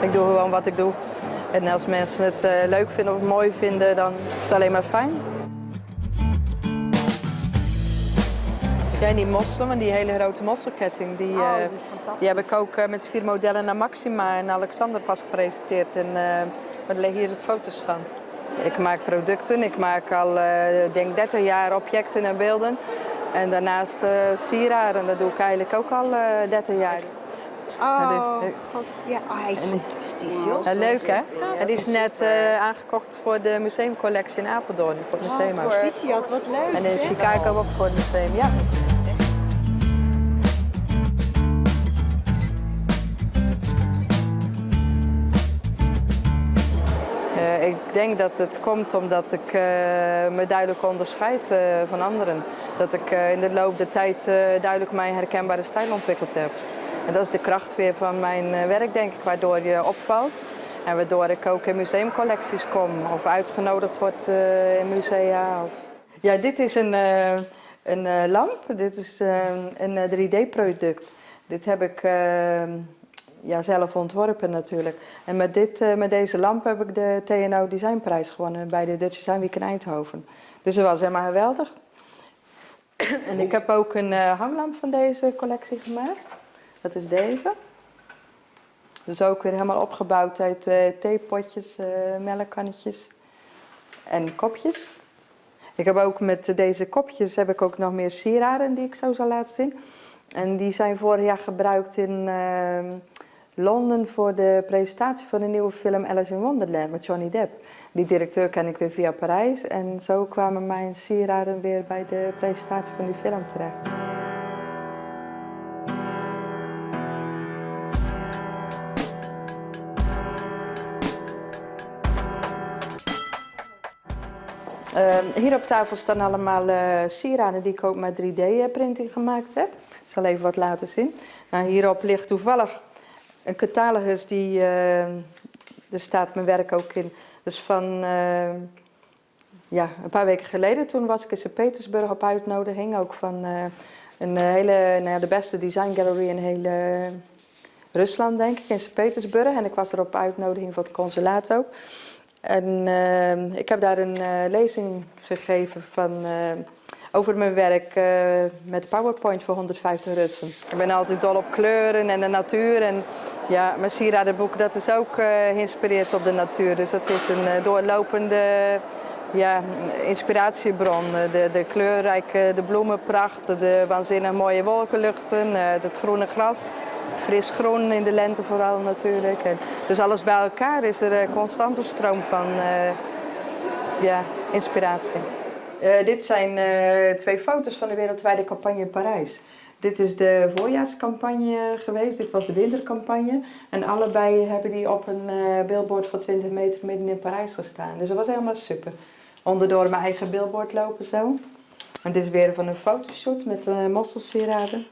Ik doe gewoon wat ik doe. En als mensen het leuk vinden of mooi vinden, dan is het alleen maar fijn. Ja, en die mosselen, die hele grote mosselketting, die heb ik ook met 4 modellen naar Maxima en Alexander pas gepresenteerd. En er liggen hier foto's van. Ik maak producten, ik maak al denk 30 jaar objecten en beelden. En daarnaast sieraden, dat doe ik eigenlijk ook al 30 jaar. Hij is fantastisch, joh. Ja, leuk hè? En die is net aangekocht voor de museumcollectie in Apeldoorn, voor het museumhuis. Proficiat, wat leuk. En in Chicago ook voor het museum, ja. Ik denk dat het komt omdat ik me duidelijk onderscheid van anderen. Dat ik in de loop der tijd duidelijk mijn herkenbare stijl ontwikkeld heb. En dat is de kracht weer van mijn werk, denk ik, waardoor je opvalt. En waardoor ik ook in museumcollecties kom of uitgenodigd word in musea. Ja, dit is een lamp. Dit is een 3D-product. Dit heb ik zelf ontworpen natuurlijk. En met deze lamp heb ik de TNO Designprijs gewonnen bij de Dutch Design Week in Eindhoven. Dus dat was helemaal geweldig. En ik heb ook een hanglamp van deze collectie gemaakt. Dat is deze. Dus ook weer helemaal opgebouwd uit theepotjes, melkkannetjes en kopjes. Ik heb ook met deze kopjes heb ik ook nog meer sieraden die ik zo zal laten zien. En die zijn vorig jaar gebruikt in Londen voor de presentatie van de nieuwe film Alice in Wonderland met Johnny Depp. Die directeur ken ik weer via Parijs en zo kwamen mijn sieraden weer bij de presentatie van die film terecht. Hier op tafel staan allemaal sieraden die ik ook met 3D-printing gemaakt heb. Ik zal even wat laten zien. Nou, hierop ligt toevallig een catalogus, daar staat mijn werk ook in. Dus van een paar weken geleden, toen was ik in Sint-Petersburg op uitnodiging. Ook van een hele, de beste design gallery in heel Rusland, denk ik, in Sint-Petersburg. En ik was er op uitnodiging van het consulaat ook. En ik heb daar een lezing gegeven over mijn werk met PowerPoint voor 150 Russen. Ik ben altijd dol op kleuren en de natuur. En ja, mijn sieradenboek dat is ook geïnspireerd op de natuur. Dus dat is een doorlopende inspiratiebron. De kleurrijke, de bloemenpracht, de waanzinnig mooie wolkenluchten, het groene gras. Fris groen in de lente vooral natuurlijk. En dus alles bij elkaar is er een constante stroom van inspiratie. Dit zijn 2 foto's van de wereldwijde campagne in Parijs. Dit is de voorjaarscampagne geweest, dit was de wintercampagne. En allebei hebben die op een billboard van 20 meter midden in Parijs gestaan. Dus dat was helemaal super. Onderdoor mijn eigen billboard lopen zo. En dit is weer van een fotoshoot met mosselsieraden.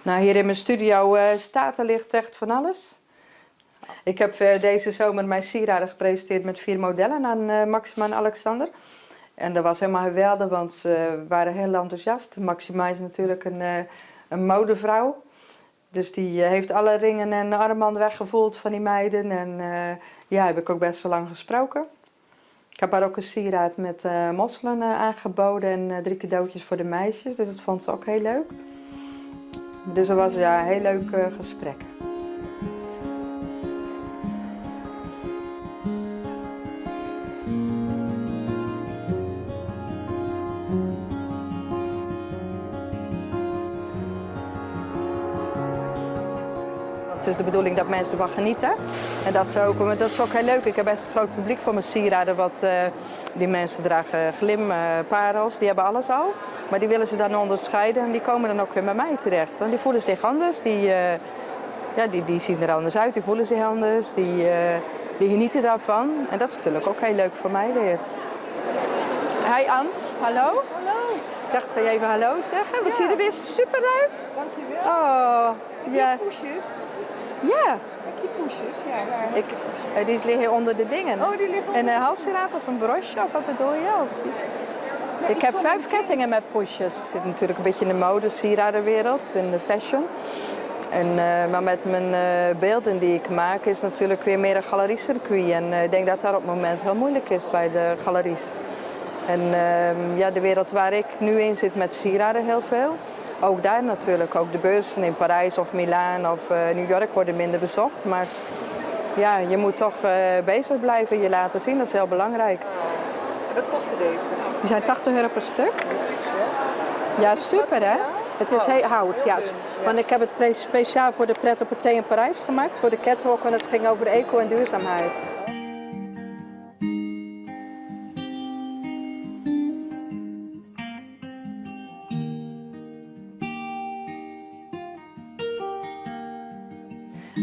Nou, hier in mijn studio er ligt echt van alles. Ik heb deze zomer mijn sieraden gepresenteerd met 4 modellen aan Maxima en Alexander. En dat was helemaal geweldig, want ze waren heel enthousiast. Maxima is natuurlijk een modevrouw. Dus die heeft alle ringen en armbanden weggevoeld van die meiden. En heb ik ook best wel lang gesproken. Ik heb haar ook een sieraad met mosselen aangeboden en 3 cadeautjes voor de meisjes. Dus dat vond ze ook heel leuk. Dus dat was een heel leuk gesprek. Het is de bedoeling dat mensen ervan genieten. En dat is ook heel leuk. Ik heb best een groot publiek voor mijn sieraden. Die mensen dragen glim, parels, die hebben alles al. Maar die willen ze dan onderscheiden en die komen dan ook weer bij mij terecht. Want die voelen zich anders, die zien er anders uit, die voelen zich anders, die genieten daarvan. En dat is natuurlijk ook heel leuk voor mij weer. Hi Ant, hallo. Hallo. Ik dacht, zou je even hallo zeggen? Wat zie je er weer super uit. Dankjewel. Oh, ja. Poesjes. Ja. Poesjes, ja. Die liggen onder de dingen. Oh, die liggen onder. Een halssieraad of een broche, of wat bedoel je? Of iets? Ik heb 5 kettingen met pushjes. Het zit natuurlijk een beetje in de mode, sieradenwereld, in de fashion. Maar met mijn beelden die ik maak is natuurlijk weer meer een galeriecircuit. En ik denk dat dat op het moment heel moeilijk is bij de galeries. En ja, de wereld waar ik nu in zit met sieraden heel veel. Ook daar natuurlijk, ook de beurzen in Parijs of Milaan of New York worden minder bezocht. Maar ja, je moet toch bezig blijven, je laten zien, dat is heel belangrijk. Wat kostte deze? Die zijn €80 per stuk. Ja, super hè? Het is hout, ja. Want ik heb het speciaal voor de pret-à-porter in Parijs gemaakt, voor de catwalk, en het ging over eco en duurzaamheid.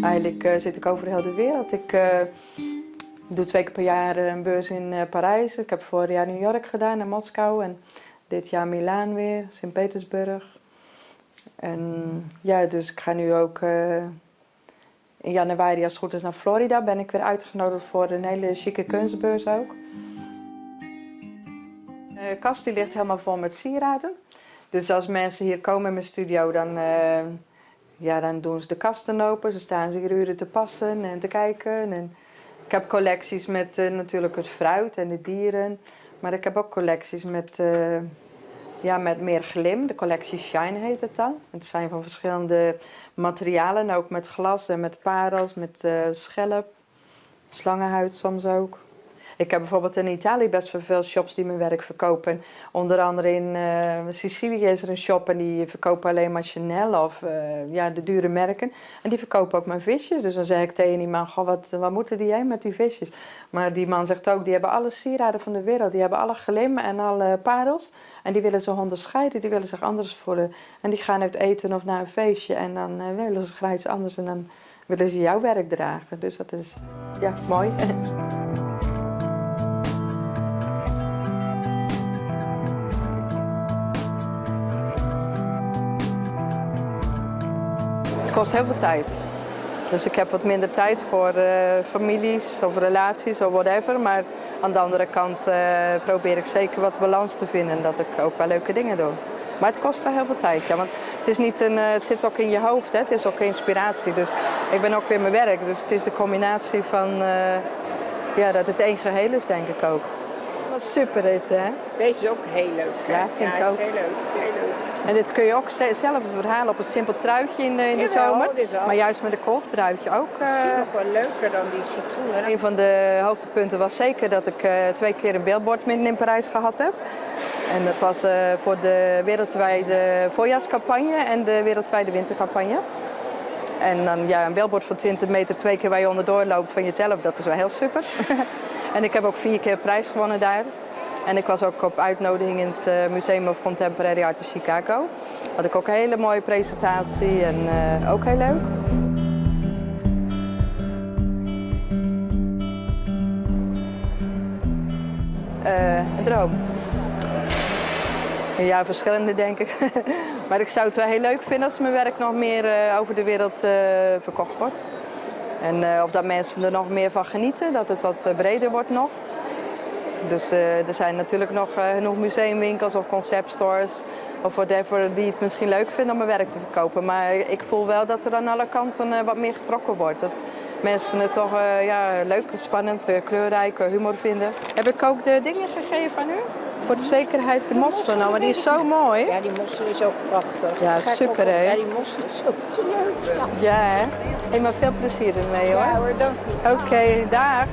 Eigenlijk zit ik over heel de wereld. Ik doe 2 keer per jaar een beurs in Parijs. Ik heb vorig jaar New York gedaan en Moskou. En dit jaar Milaan weer, Sint-Petersburg. En ja, dus ik ga nu ook in januari, als het goed is, naar Florida. Ben ik weer uitgenodigd voor een hele chique kunstbeurs ook. De kast die ligt helemaal vol met sieraden. Dus als mensen hier komen in mijn studio, dan... Ja, dan doen ze de kasten open, ze staan ze hier uren te passen en te kijken. En ik heb collecties met natuurlijk het fruit en de dieren. Maar ik heb ook collecties met, ja, met meer glim. De collectie Shine heet het dan. Het zijn van verschillende materialen, ook met glas en met parels, met schelp, slangenhuid soms ook. Ik heb bijvoorbeeld in Italië best wel veel shops die mijn werk verkopen. Onder andere in Sicilië is er een shop en die verkopen alleen maar Chanel of ja, de dure merken. En die verkopen ook mijn visjes. Dus dan zeg ik tegen die man, goh, wat moeten die heen met die visjes? Maar die man zegt ook, die hebben alle sieraden van de wereld. Die hebben alle glim en alle parels. En die willen ze onderscheiden, die willen zich anders voelen. En die gaan uit eten of naar een feestje en dan willen ze graag iets anders. En dan willen ze jouw werk dragen. Dus dat is, ja, mooi. Het kost heel veel tijd. Dus ik heb wat minder tijd voor families of relaties of whatever. Maar aan de andere kant probeer ik zeker wat balans te vinden. Dat ik ook wel leuke dingen doe. Maar het kost wel heel veel tijd. Ja, want het, is niet het zit ook in je hoofd. Hè? Het is ook inspiratie. Dus ik ben ook weer mijn werk. Dus het is de combinatie van ja, dat het één geheel is, denk ik ook. Wat super dit, hè? Deze is ook heel leuk. Hè? Ja, vind ik ook. Heel leuk, heel leuk. En dit kun je ook zelf verhalen op een simpel truitje in de zomer. Maar juist met een kooltruitje ook. Misschien nog wel leuker dan die citroenen. Een van de hoogtepunten was zeker dat ik 2 keer een billboard in Parijs gehad heb. En dat was voor de wereldwijde voorjaarscampagne en de wereldwijde wintercampagne. En dan ja, een billboard van 20 meter 2 keer waar je onderdoor loopt van jezelf, dat is wel heel super. En ik heb ook 4 keer prijs gewonnen daar. En ik was ook op uitnodiging in het Museum of Contemporary Art in Chicago. Had ik ook een hele mooie presentatie en ook heel leuk. Een droom. Ja, verschillende denk ik. Maar ik zou het wel heel leuk vinden als mijn werk nog meer over de wereld verkocht wordt. En of dat mensen er nog meer van genieten, dat het wat breder wordt nog. Dus er zijn natuurlijk nog genoeg museumwinkels of conceptstores of whatever die het misschien leuk vinden om mijn werk te verkopen. Maar ik voel wel dat er aan alle kanten wat meer getrokken wordt. Dat mensen het toch ja, leuk, spannend, kleurrijk, humor vinden. Heb ik ook de dingen gegeven aan u? Voor de zekerheid de mosselen, nou, maar die is zo mooi. Ja, die mossel is ook prachtig. Ja, super hè? Ja, die mossel is ook te leuk. Ja, ja hè? Hey, maar veel plezier ermee hoor. Ja hoor, dank u. Oké, dag.